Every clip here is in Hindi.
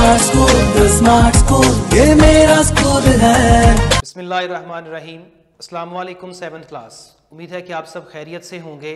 स्मार्ट स्कूल, ये मेरा स्कूल है। बिस्मिल्लाहिर्रहमानिर्रहीम। अस्सलाम वालेकुम 7th क्लास। उम्मीद है कि आप सब खैरियत से होंगे।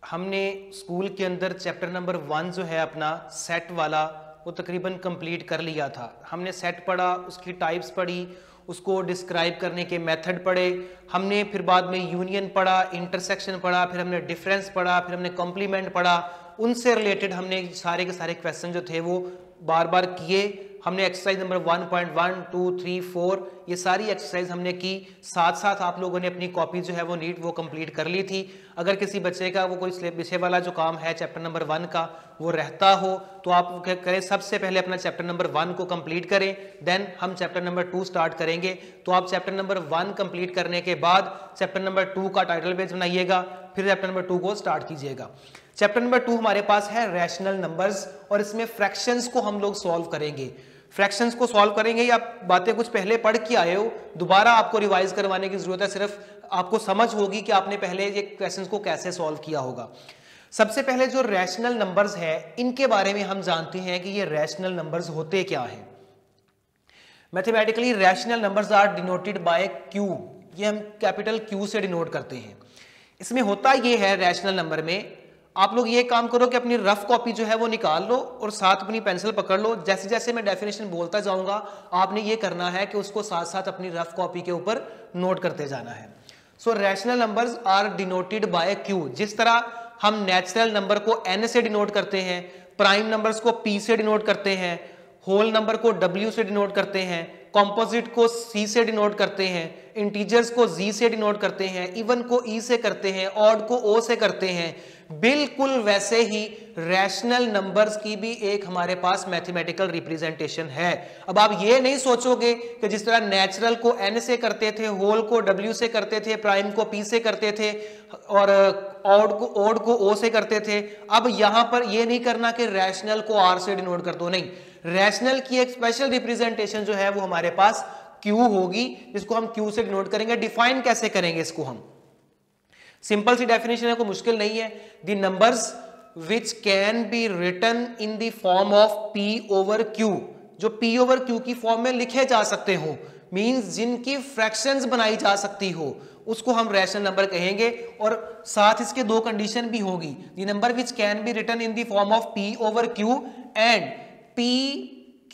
हमने स्कूल के अंदर चैप्टर नंबर 1 जो है अपना सेट वाला वो तकरीबन कंप्लीट कर लिया था। हमने सेट पढ़ा, उसकी टाइप्स पढ़ी, उसको डिस्क्राइब करने के मेथड पढ़े, हमने फिर बाद में यूनियन पढ़ा, इंटरसेक्शन पढ़ा, फिर हमने डिफरेंस पढ़ा, फिर हमने कॉम्प्लीमेंट पढ़ा। उनसे रिलेटेड हमने सारे के सारे क्वेश्चन जो थे वो बार बार किए। हमने एक्सरसाइज नंबर 1.1, 2, 3, 4 ये सारी एक्सरसाइज हमने की। साथ साथ आप लोगों ने अपनी कॉपी जो है वो नीट वो कंप्लीट कर ली थी। अगर किसी बच्चे का वो कोई विषय वाला जो काम है चैप्टर नंबर 1 का वो रहता हो तो आप क्या करें, सबसे पहले अपना चैप्टर नंबर 1 को कंप्लीट करें, देन हम चैप्टर नंबर 2 स्टार्ट करेंगे। तो आप चैप्टर नंबर 1 कंप्लीट करने के बाद चैप्टर नंबर 2 का टाइटल पेज बनाइएगा, फिर चैप्टर नंबर 2 को स्टार्ट कीजिएगा। चैप्टर नंबर 2 हमारे पास है रैशनल नंबर्स और इसमें फ्रैक्शंस को हम लोग सॉल्व करेंगे। फ्रैक्शंस को सॉल्व करेंगे या बातें कुछ पहले पढ़ के आए हो, दोबारा आपको रिवाइज करवाने की जरूरत है। सिर्फ आपको समझ होगी कि आपने पहले ये क्वेश्चंस को कैसे सॉल्व किया होगा। सबसे पहले जो रैशनल नंबर्स है इनके बारे में हम जानते हैं कि ये रैशनल नंबर्स होते क्या हैं। Mathematically rational numbers are denoted by Q. ये हम कैपिटल क्यू से डिनोट करते हैं। इसमें होता ये है रैशनल नंबर में, आप लोग ये काम करो कि अपनी रफ कॉपी जो है वो निकाल लो और साथ अपनी पेंसिल पकड़ लो। जैसे जैसे मैं डेफिनेशन बोलता जाऊंगा आपने ये करना है कि उसको साथ साथ अपनी रफ कॉपी के ऊपर नोट करते जाना है। So rational numbers are denoted by Q. जिस तरह हम नेचुरल नंबर को n से डिनोट करते हैं, प्राइम नंबर्स को p से डिनोट करते हैं, होल नंबर को w से डिनोट करते हैं, कॉम्पोजिट को c से डिनोट करते हैं, इंटीजर्स को z से डिनोट करते हैं, इवन को e से करते हैं, ऑड को o से करते हैं, बिल्कुल वैसे ही रैशनल नंबर्स की भी एक हमारे पास मैथमेटिकल रिप्रेजेंटेशन है। अब आप ये नहीं सोचोगे कि जिस तरह नेचुरल को n से करते थे, होल को w से करते थे, प्राइम को p से करते थे और ऑड को o से करते थे, अब यहां पर ये नहीं करना कि रैशनल को r से डिनोट कर दो। नहीं, रैशनल की एक स्पेशल रिप्रेजेंटेशन जो है वो हमारे पास q होगी, जिसको हम q से डिनोट करेंगे। डिफाइन कैसे करेंगे इसको हम? सिंपल सी डेफिनेशन है, कोई मुश्किल नहीं है। The numbers which can be written in the form of p over q, जो p ओवर q की फॉर्म में लिखे जा सकते हो, मींस जिनकी फ्रैक्शंस बनाई जा सकती हो, उसको हम रैशनल नंबर कहेंगे। और साथ इसके दो कंडीशन भी होगी। The number which can be written in the form of p over q and p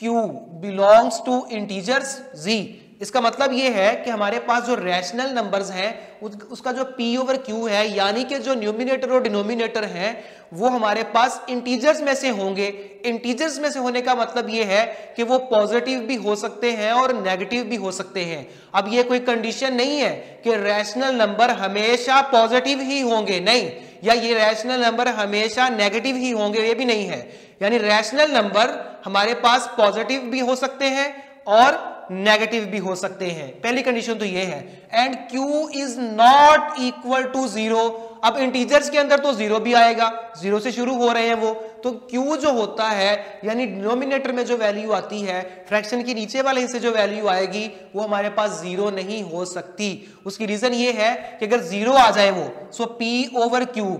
q belongs to integers z। इसका मतलब यह है कि हमारे पास जो रैशनल नंबर्स हैं उसका जो p ओवर q है, यानी कि जो न्यूमिनेटर और डिनोमिनेटर हैं वो हमारे पास इंटीजर्स में से होंगे। इंटीजर्स में से होने का मतलब यह है कि वो पॉजिटिव भी हो सकते हैं और नेगेटिव भी हो सकते हैं। अब ये कोई कंडीशन नहीं है कि रैशनल नंबर हमेशा पॉजिटिव ही होंगे, नहीं, या ये रैशनल नंबर हमेशा नेगेटिव ही होंगे, ये भी नहीं है। यानी रैशनल नंबर हमारे पास पॉजिटिव भी हो सकते हैं और नेगेटिव भी हो सकते हैं। पहली कंडीशन तो ये है। And q is not equal to 0। अब इंटीजर्स के अंदर तो 0 भी आएगा, 0 से शुरू हो रहे हैं वो, तो q जो होता है यानी डिनोमिनेटर में जो वैल्यू आती है, फ्रैक्शन के नीचे वाले हिस्से जो वैल्यू आएगी वो हमारे पास 0 नहीं हो सकती। उसकी रीजन ये है कि अगर 0 आ जाए वो, so p over q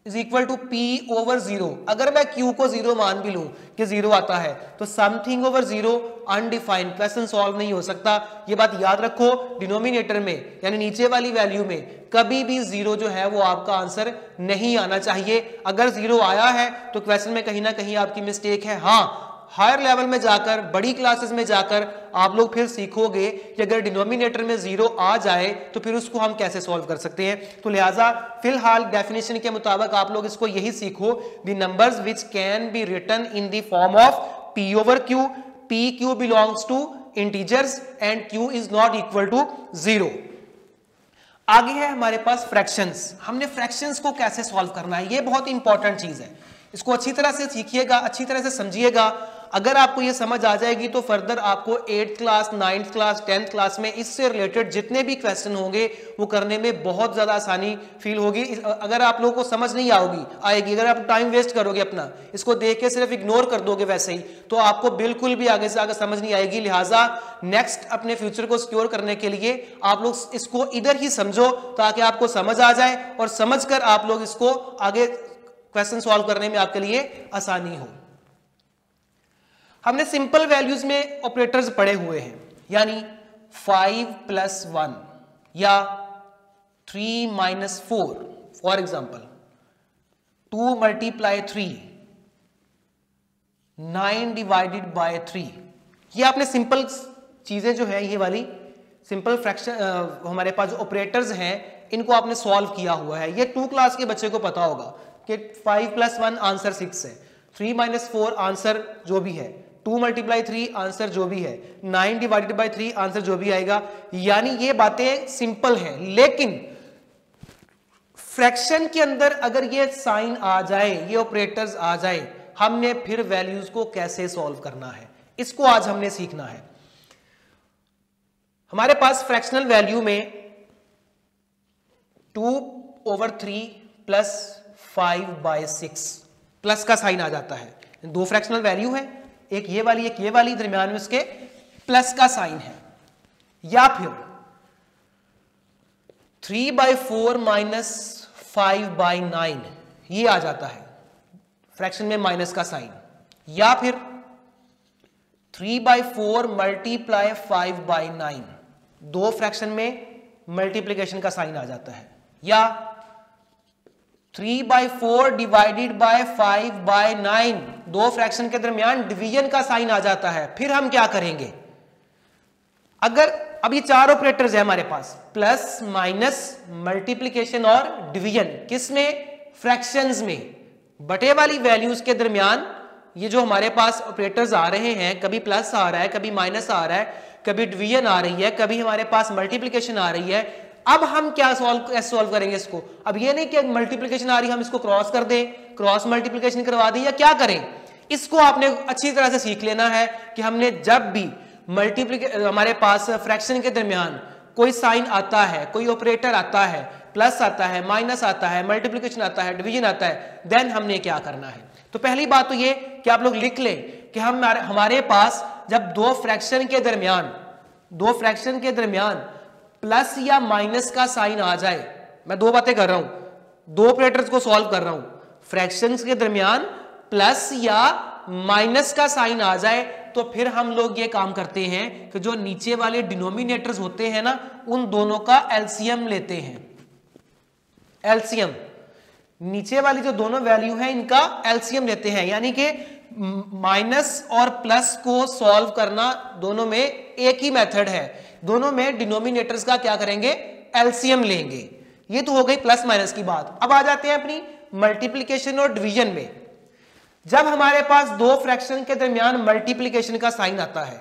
is equal to p over 0। अगर मैं q को 0 मान भी लूं कि 0 आता है तो something over 0 undefined, question solve नहीं हो सकता। ये बात याद रखो, डिनोमिनेटर में यानी नीचे वाली वैल्यू में कभी भी 0 जो है वो आपका आंसर नहीं आना चाहिए। अगर 0 आया है तो क्वेश्चन में कहीं ना कहीं आपकी मिस्टेक है। हाँ, हायर लेवल में जाकर, बड़ी क्लासेस में जाकर आप लोग फिर सीखोगे कि अगर डिनोमिनेटर में 0 आ जाए तो फिर उसको हम कैसे सॉल्व कर सकते हैं। तो लिहाजा फिलहाल डेफिनेशन के मुताबिक आप लोग इसको यही सीखो, the numbers which can be written in the form of p over q, p q belongs to integers and q is not equal to 0। आगे है हमारे पास फ्रैक्शंस। हमने फ्रैक्शंस को कैसे सॉल्व करना है, ये बहुत इंपॉर्टेंट चीज है। इसको अच्छी तरह से सीखिएगा, अच्छी तरह से समझिएगा। अगर आपको ये समझ आ जाएगी तो फर्दर आपको 8th class, 9th class, 10th class में इससे रिलेटेड जितने भी क्वेश्चन होंगे वो करने में बहुत ज्यादा आसानी फील होगी। अगर आप लोगों को समझ नहीं आएगी, अगर आप टाइम वेस्ट करोगे अपना, इसको देख के सिर्फ इग्नोर कर दोगे वैसे ही, तो आपको बिल्कुल भी आगे से आगे समझ नहीं आएगी। लिहाजा नेक्स्ट अपने फ्यूचर को सिक्योर करने के लिए आप लोग इसको इधर ही समझो ताकि आपको समझ आ जाए और समझकर आप लोग इसको आगे क्वेश्चन सॉल्व करने में आपके लिए आसानी हो। हमने सिंपल वैल्यूज में ऑपरेटर्स पढ़े हुए हैं, यानी 5 + 1 या 3 - 4, फॉर एग्जाम्पल 2 × 3, 9 ÷ 3। ये आपने सिंपल चीजें जो है, ये वाली सिंपल फ्रैक्शन हमारे पास जो ऑपरेटर्स हैं, इनको आपने सॉल्व किया हुआ है। ये 2 क्लास के बच्चे को पता होगा कि 5 + 1 आंसर 6 है, 3 - 4 आंसर जो भी है, 2 × 3 आंसर जो भी है, 9 ÷ 3 आंसर जो भी आएगा। यानी ये बातें सिंपल हैं, लेकिन फ्रैक्शन के अंदर अगर ये साइन आ जाए, ये ऑपरेटर्स आ जाए, हमने फिर वैल्यूज को कैसे सॉल्व करना है, इसको आज हमने सीखना है। हमारे पास फ्रैक्शनल वैल्यू में 2/3 + 5/6 प्लस का साइन आ जाता है। दो फ्रैक्शनल वैल्यू है, एक ये वाली, दरमियान में उसके प्लस का साइन है। या फिर 3/4 - 5/9 ये आ जाता है फ्रैक्शन में माइनस का साइन। या फिर 3/4 × 5/9 दो फ्रैक्शन में मल्टीप्लिकेशन का साइन आ जाता है। या 3/4 / 5/9 दो फ्रैक्शन के दरमियान डिवीजन का साइन आ जाता है। फिर हम क्या करेंगे, अगर अब ये 4 ऑपरेटर्स है हमारे पास, प्लस, माइनस, मल्टीप्लिकेशन और डिवीजन, किसमें, फ्रैक्शंस में। बटे वाली वैल्यूज के दरमियान ये जो हमारे पास ऑपरेटर्स आ रहे हैं, कभी प्लस आ रहा है, कभी माइनस आ रहा है, कभी डिवीजन आ रही है, कभी हमारे पास मल्टीप्लिकेशन आ रही है। अब हम क्या सॉल्व करेंगे इसको। अब ये नहीं कि मल्टीप्लिकेशन आ रही है हम इसको क्रॉस कर दें, क्रॉस मल्टीप्लिकेशन करवा दें, या क्या करें, इसको आपने अच्छी तरह से सीख लेना है कि हमने जब भी हमारे पास फ्रैक्शन के दरमियान कोई साइन आता है, कोई ऑपरेटर आता है, प्लस आता है, माइनस आता है, मल्टीप्लिकेशन आता है, डिवीजन आता है, देन हमने क्या करना है। तो पहली बात तो ये कि आप लोग लिख लें कि हमारे पास जब दो फ्रैक्शन के दरमियान प्लस या माइनस का साइन आ जाए, मैं दो बातें कर रहा हूं, दो ऑपरेटर्स को सॉल्व कर रहा हूं, फ्रैक्शंस के दरमियान प्लस या माइनस का साइन आ जाए, तो फिर हम लोग ये काम करते हैं कि जो नीचे वाले डिनोमिनेटर्स होते हैं ना, उन दोनों का एलसीएम लेते हैं। एलसीएम, नीचे वाली जो दोनों वैल्यू है इनका एलसीएम लेते हैं, यानी कि माइनस और प्लस को सॉल्व करना दोनों में एक ही मेथड है। दोनों में डिनोमिनेटर्स का क्या करेंगे, एलसीएम लेंगे। ये तो हो गई प्लस माइनस की बात। अब आ जाते हैं अपनी मल्टीप्लिकेशन और डिवीजन में। जब हमारे पास दो फ्रैक्शन के दरमियान मल्टीप्लिकेशन का साइन आता है,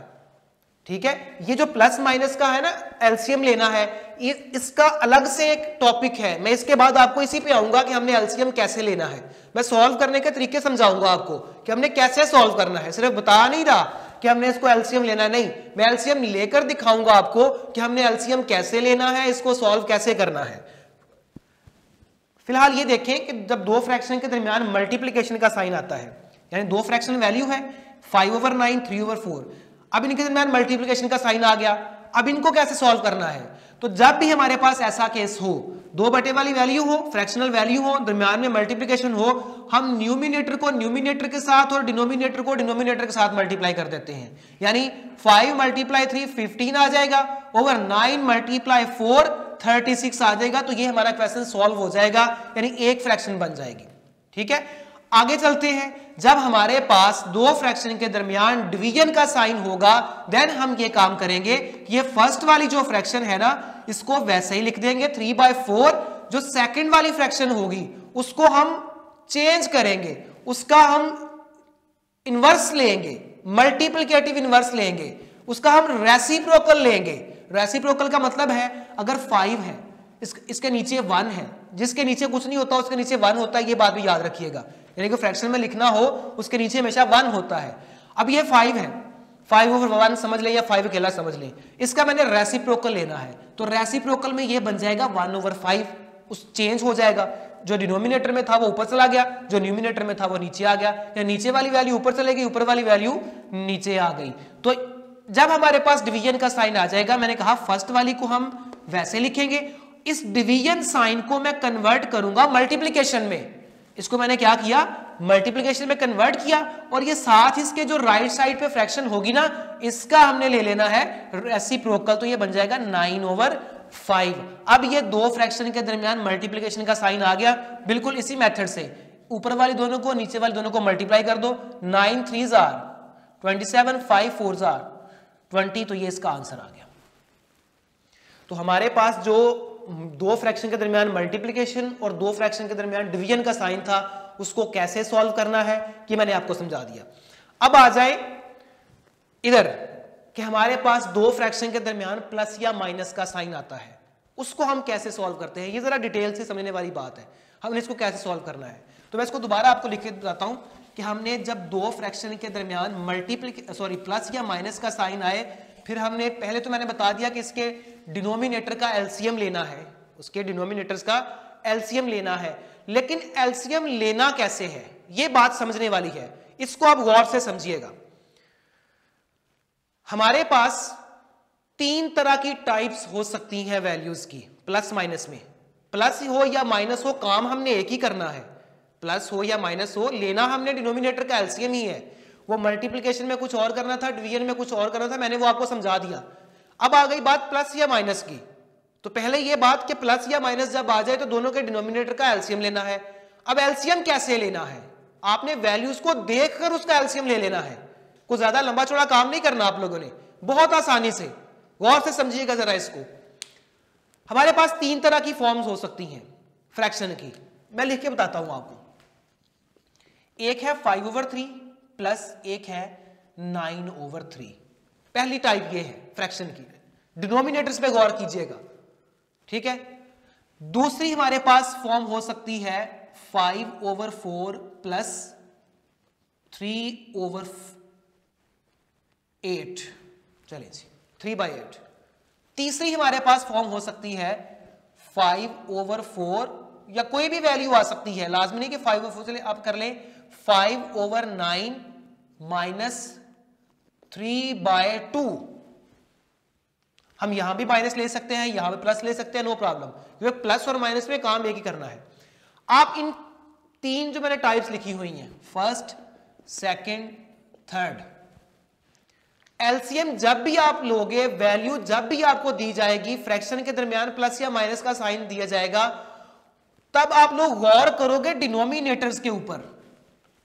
ठीक है, ये जो प्लस माइनस का है ना, एलसीएम लेना है, इसका अलग से एक टॉपिक है। मैं इसके बाद आपको इसी पे आऊंगा कि हमने एलसीएम कैसे लेना है। मैं सॉल्व करने के तरीके समझाऊंगा आपको कि हमने कैसे सॉल्व करना है, सिर्फ बता नहीं रहा कि हमने इसको एलसीएम लेना, नहीं, मैं एलसीएम लेकर दिखाऊंगा आपको कि हमने एलसीएम कैसे लेना है, इसको सॉल्व कैसे करना है। फिलहाल ये देखें कि जब दो फ्रैक्शन के दरमियान मल्टीप्लिकेशन का साइन आता है, यानी दो फ्रैक्शन वैल्यू है 5/9, 3/4, अब इनके दरमियान मल्टीप्लिकेशन का साइन आ गया। अब इनको कैसे सॉल्व करना है, तो जब भी हमारे पास ऐसा केस हो, दो बटे वाली वैल्यू हो, फ्रैक्शनल वैल्यू हो, दरमियान में मल्टीप्लिकेशन हो, हम न्यूमिनेटर को न्यूमिनेटर के साथ और डिनोमिनेटर को डिनोमिनेटर के साथ मल्टीप्लाई कर देते हैं। यानी 5 × 3 15 आ जाएगा, ओवर 9 × 4 36 आ जाएगा। तो ये हमारा क्वेश्चन सॉल्व हो जाएगा, यानी एक फ्रैक्शन बन जाएगी। ठीक है, आगे चलते हैं। जब हमारे पास दो फ्रैक्शन के दरमियान डिवीजन का साइन होगा, देन हम ये काम करेंगे, ये फर्स्ट वाली जो फ्रैक्शन है ना, इसको वैसे ही लिख देंगे 3/4। जो सेकंड वाली फ्रैक्शन होगी उसको हम चेंज करेंगे, उसका हम इनवर्स लेंगे, मल्टीप्लिकेटिव इनवर्स लेंगे, उसका हम रेसिप्रोकल लेंगे। रेसिप्रोकल का मतलब है अगर 5 है, इसके नीचे 1 है, जिसके नीचे कुछ नहीं होता उसके नीचे 1 होता है, ये बात भी याद रखिएगा। यानी कि फ्रैक्शन में लिखना हो उसके नीचे हमेशा 1 होता है। अब ये 5 है, 5/1 समझ लें या 5 अकेला समझ लें, इसका मैंने रेसिप्रोकल लेना है, तो रेसिप्रोकल में ये बन जाएगा 1/5। उस चेंज हो जाएगा, जो डिनोमिनेटर में था वो ऊपर चला गया, जो न्यूमिनेटर में था वो नीचे आ गया, या नीचे वाली वैल्यू ऊपर चलेगी, ऊपर वाली वैल्यू नीचे आ गई। तो जब हमारे पास डिवीजन का साइन आ जाएगा, मैंने कहा फर्स्ट वाली को हम वैसे लिखेंगे, इस डिवीजन साइन को मैं कन्वर्ट करूंगा मल्टीप्लिकेशन में। इसको मैंने क्या किया, मल्टीप्लिकेशन में कन्वर्ट किया और ये साथ इसके जो राइट साइड पे फ्रैक्शन होगी ना, इसका हमने ले लेना है रेसिप्रोकल, तो ये बन जाएगा 9/5। अब ये दो फ्रैक्शन के दरमियान मल्टीप्लिकेशन का साइन आ गया, बिल्कुल इसी मेथड से ऊपर वाली दोनों को नीचे वाली दोनों को मल्टीप्लाई कर दो, 9 3 27, 5 4 20, तो ये इसका आंसर आ गया। तो हमारे पास जो दो फ्रैक्शन के दरमियान मल्टीप्लिकेशन और दो फ्रैक्शन के दरमियान डिवीजन का साइन था, उसको कैसे सॉल्व करना है कि मैंने आपको समझा दिया। अब आ जाए इधर कि हमारे पास दो फ्रैक्शन के दरमियान प्लस या माइनस का साइन आता है, उसको हम कैसे सॉल्व करते हैं। ये जरा डिटेल से समझने वाली बात है, हमने इसको कैसे सॉल्व करना है। तो मैं इसको दोबारा आपको लिख के बताता हूं कि हमने जब दो फ्रैक्शन के दरमियान प्लस या माइनस का साइन आए, फिर हमने पहले तो मैंने बता दिया कि इसके डिनोमिनेटर का एलसीएम लेना है, उसके डिनोमिनेटर्स का एलसीएम लेना है। लेकिन एलसीएम लेना कैसे है, यह बात समझने वाली है, इसको आप गौर से समझिएगा। हमारे पास तीन तरह की टाइप्स हो सकती हैं वैल्यूज की प्लस माइनस में। प्लस हो या माइनस हो, काम हमने एक ही करना है, प्लस हो या माइनस हो, लेना हमने डिनोमिनेटर का एलसीएम ही है। वो मल्टीप्लिकेशन में कुछ और करना था, डिवीजन में कुछ और करना था, मैंने वो आपको समझा दिया। अब आ गई बात प्लस या माइनस की, तो पहले ये बात कि प्लस या माइनस जब आ जाए तो दोनों के डिनोमिनेटर का एलसीएम लेना है। अब एलसीएम कैसे लेना है, आपने वैल्यूज को देखकर उसका एलसीएम ले लेना है, कुछ ज्यादा लंबा चौड़ा काम नहीं करना आप लोगों ने, बहुत आसानी से गौर से समझिएगा जरा इसको। हमारे पास तीन तरह की फॉर्म्स हो सकती हैं फ्रैक्शन की, मैं लिख के बताता हूं आपको। एक है 5/3 प्लस एक है 9/3। पहली टाइप ये है फ्रैक्शन की, डिनोमिनेटर्स पे गौर कीजिएगा, ठीक है। दूसरी हमारे पास फॉर्म हो सकती है 5/4 प्लस 3/8, चलिए जी 3/8। तीसरी हमारे पास फॉर्म हो सकती है 5/4 या कोई भी वैल्यू आ सकती है, लाजमी नहीं कि 5/4, चलिए आप कर लें 5/9 माइनस 3/2। हम यहां भी माइनस ले सकते हैं, यहां भी प्लस ले सकते हैं, नो प्रॉब्लम, क्योंकि प्लस और माइनस में काम एक ही करना है। आप इन तीन जो मैंने टाइप्स लिखी हुई हैं, फर्स्ट सेकंड थर्ड, एलसीएम जब भी आप लोगे, वैल्यू जब भी आपको दी जाएगी, फ्रैक्शन के दरमियान प्लस या माइनस का साइन दिया जाएगा, तब आप लोग गौर करोगे डिनोमिनेटर्स के ऊपर।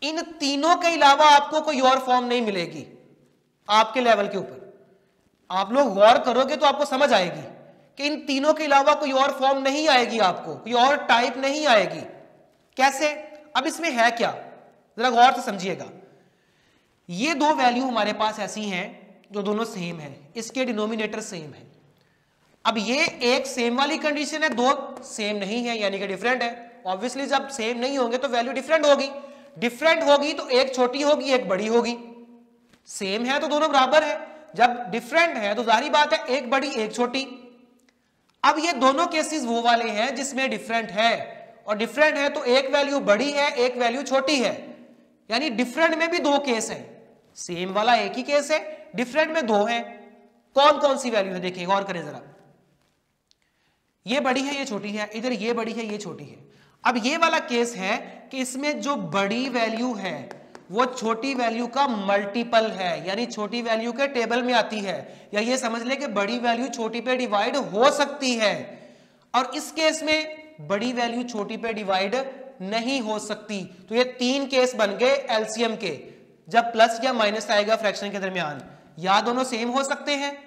इन तीनों के अलावा आपको कोई और फॉर्म नहीं मिलेगी आपके लेवल के ऊपर। आप लोग गौर करोगे तो आपको समझ आएगी कि इन तीनों के अलावा कोई और फॉर्म नहीं आएगी, आपको कोई और टाइप नहीं आएगी। कैसे, अब इसमें है क्या, जरा गौर से समझिएगा। ये दो वैल्यू हमारे पास ऐसी हैं जो दोनों सेम है, इसके डिनोमिनेटर सेम है। अब ये एक सेम वाली कंडीशन है, दो सेम नहीं है यानी कि डिफरेंट है। ऑब्वियसली जब सेम नहीं होंगे तो वैल्यू डिफरेंट होगी, डिफरेंट होगी तो एक छोटी होगी एक बड़ी होगी। सेम है तो दोनों बराबर है, जब डिफरेंट है तो जाहिर बात है एक बड़ी एक छोटी। अब ये दोनों केसेस वो वाले हैं जिसमें डिफरेंट है, और डिफरेंट है तो एक वैल्यू बड़ी है एक वैल्यू छोटी है, यानी डिफरेंट में भी दो केस है, सेम वाला एक ही केस है, डिफरेंट में दो है। कौन कौन सी वैल्यू है देखिए, गौर करें जरा। ये बड़ी है ये छोटी है, इधर ये बड़ी है ये छोटी है। अब ये वाला केस है कि इसमें जो बड़ी वैल्यू है वो छोटी वैल्यू का मल्टीपल है, यानी छोटी वैल्यू के टेबल में आती है, या ये समझ ले कि बड़ी वैल्यू छोटी पे डिवाइड हो सकती है। और इस केस में बड़ी वैल्यू छोटी पे डिवाइड नहीं हो सकती। तो ये तीन केस बन गए एलसीएम के, जब प्लस या माइनस आएगा फ्रैक्शन के दरमियान, या दोनों सेम हो सकते हैं,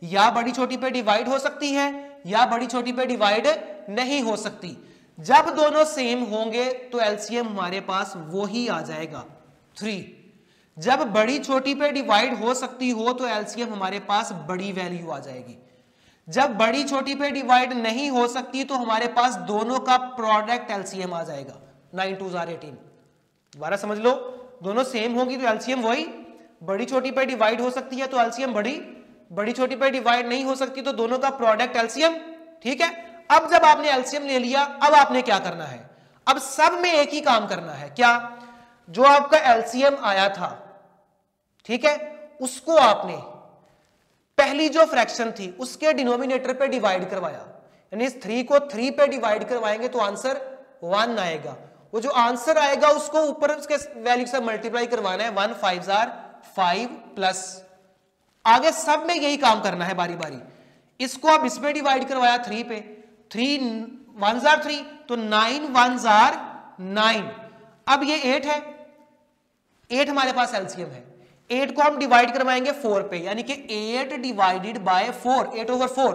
या बड़ी छोटी पे डिवाइड हो सकती है, या बड़ी छोटी पे डिवाइड नहीं हो सकती। जब दोनों सेम होंगे तो एलसीएम हमारे पास वो ही आ जाएगा 3। जब बड़ी छोटी पे डिवाइड हो सकती हो तो एलसीएम हमारे पास बड़ी वैल्यू आ जाएगी। जब बड़ी छोटी पे डिवाइड नहीं हो सकती तो हमारे पास दोनों का प्रोडक्ट एलसीएम आ जाएगा 9 2 18। दोबारा समझ लो, दोनों सेम होगी तो एलसीएम वही, बड़ी छोटी पे डिवाइड हो सकती है तो एलसीएम बड़ी, बड़ी छोटी पे डिवाइड नहीं हो सकती तो दोनों का प्रोडक्ट एलसीएम। ठीक है, अब जब आपने एलसीएम ले लिया, अब आपने क्या करना है, अब सब में एक ही काम करना है। क्या, जो आपका एलसीएम आया था, ठीक है, उसको आपने पहली जो फ्रैक्शन थी उसके डिनोमिनेटर पे डिवाइड करवाया, यानी इस 3 को 3 पे डिवाइड करवाएंगे तो आंसर 1 आएगा। वो जो आंसर आएगा उसको ऊपर उसके वैल्यू से मल्टीप्लाई करवाना है, 1 5 5 प्लस, आगे सब में यही काम करना है बारी बारी। इसको आप इसमें डिवाइड करवाया 3 पे, 3 1 3 तो 9 1 9। अब ये 8 है, 8 हमारे पास एलसीएम है, 8 को हम डिवाइड करवाएंगे 4 पे, यानी कि 8 डिवाइडेड बाय 4, 8/4,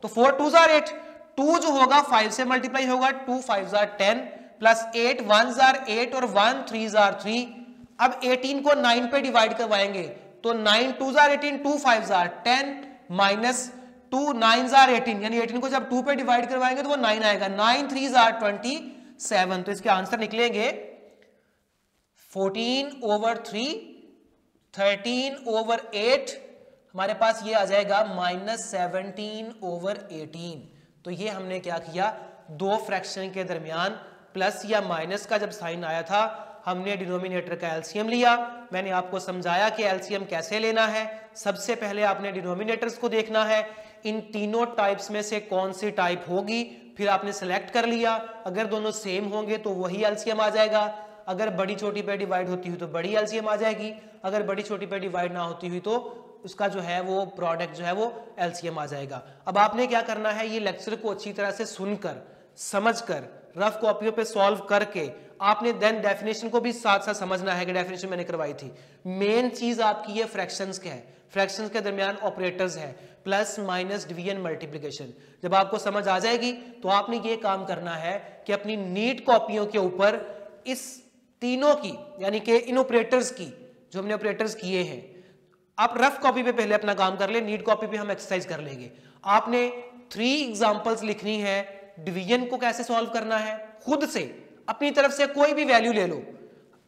तो 4 2 8, 2 जो होगा 5 से मल्टीप्लाई होगा, 2 5 10 प्लस 8 1 8 और 1 3 3। अब 18 को 9 पे डिवाइड करवाएंगे तो 9 2 18, 2 5 10 माइनस 2 9 18, यानी 18 को जब 2 पे डिवाइड करवाएंगे तो वो 9 आएगा, 9 3 27। तो इसके आंसर निकलेंगे 14/3, 13/8, हमारे पास ये आ जाएगा -17/18। तो ये हमने क्या किया, दो फ्रैक्शन के दरमियान प्लस या माइनस का जब साइन आया था हमने डिनोमिनेटर का एलसीएम लिया। मैंने आपको समझाया कि एलसीएम कैसे लेना है। सबसे पहले आपने डिनोमिनेटर्स को देखना है, इन तीनों टाइप्स में से कौन सी टाइप होगी, फिर आपने सेलेक्ट कर लिया, अगर दोनों सेम होंगे तो वही एलसीएम आ जाएगा, अगर बड़ी छोटी पे डिवाइड होती हुई तो बड़ी एलसीएम आ जाएगी, अगर बड़ी छोटी पे डिवाइड ना होती हुई तो उसका जो है वो प्रोडक्ट जो है वो एलसीएम आ जाएगा। अब आपने क्या करना है, ये लेक्चर को अच्छी तरह से सुनकर समझकर रफ कॉपियों पे सॉल्व करके आपने देन डेफिनेशन को भी साथ साथ समझना है कि डेफिनेशन मैंने करवाई थी। मेन चीज आपकी ये फ्रैक्शंस के है, फ्रैक्शंस के दरमियान ऑपरेटर्स है, प्लस माइनस डिवीजन मल्टीप्लिकेशन। जब आपको समझ आ जाएगी तो आपने ये काम करना है कि अपनी नीट कॉपियों के ऊपर इस तीनों की, यानी कि इन ऑपरेटर्स की जो हमने ऑपरेटर्स किए हैं, आप रफ कॉपी पे पहले अपना काम कर ले, नीट कॉपी पे हम एक्सरसाइज कर लेंगे। आपने 3 एग्जांपल्स लिखनी है, डिवीजन को कैसे सॉल्व करना है, खुद से अपनी तरफ से कोई भी वैल्यू ले लो,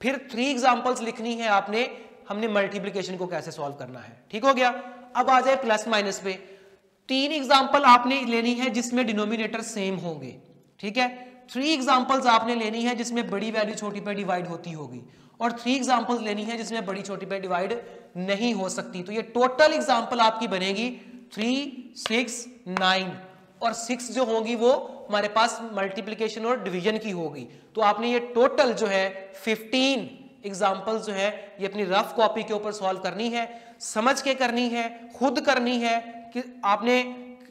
फिर 3 एग्जांपल्स लिखनी है आपने, हमने मल्टीप्लिकेशन को कैसे सॉल्व करना है। ठीक हो गया। अब आ जाए प्लस माइनस पे, 3 एग्जांपल आपने लेनी है जिसमें डिनोमिनेटर सेम होंगे, ठीक है। 3 एग्जांपल्स आपने लेनी है जिसमें बड़ी वैल्यू छोटी पे डिवाइड होती होगी, और 3 एग्जांपल्स लेनी है जिसमें बड़ी छोटी पे डिवाइड नहीं हो सकती। तो ये टोटल एग्जांपल आपकी बनेगी 3 6 9, और 6 जो होगी वो हमारे पास मल्टीप्लिकेशन और डिवीजन की होगी। तो आपने ये टोटल जो है 15 एग्जांपल्स जो है ये अपनी रफ कॉपी के ऊपर सॉल्व करनी है, समझ के करनी है, खुद करनी है। कि आपने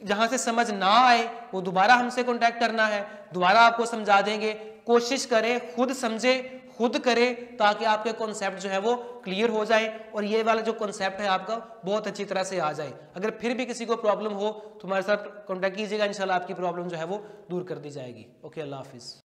जहां से समझ ना आए वो दोबारा हमसे कांटेक्ट करना है, दोबारा आपको समझा देंगे। कोशिश करें खुद समझे, खुद करें, ताकि आपके कॉन्सेप्ट जो है वो क्लियर हो जाए और ये वाला जो कॉन्सेप्ट है आपका बहुत अच्छी तरह से आ जाए। अगर फिर भी किसी को प्रॉब्लम हो तो हमारे साथ कांटेक्ट कीजिएगा, इंशाल्लाह आपकी प्रॉब्लम जो है वो दूर कर दी जाएगी। ओके, अल्लाह हाफिज।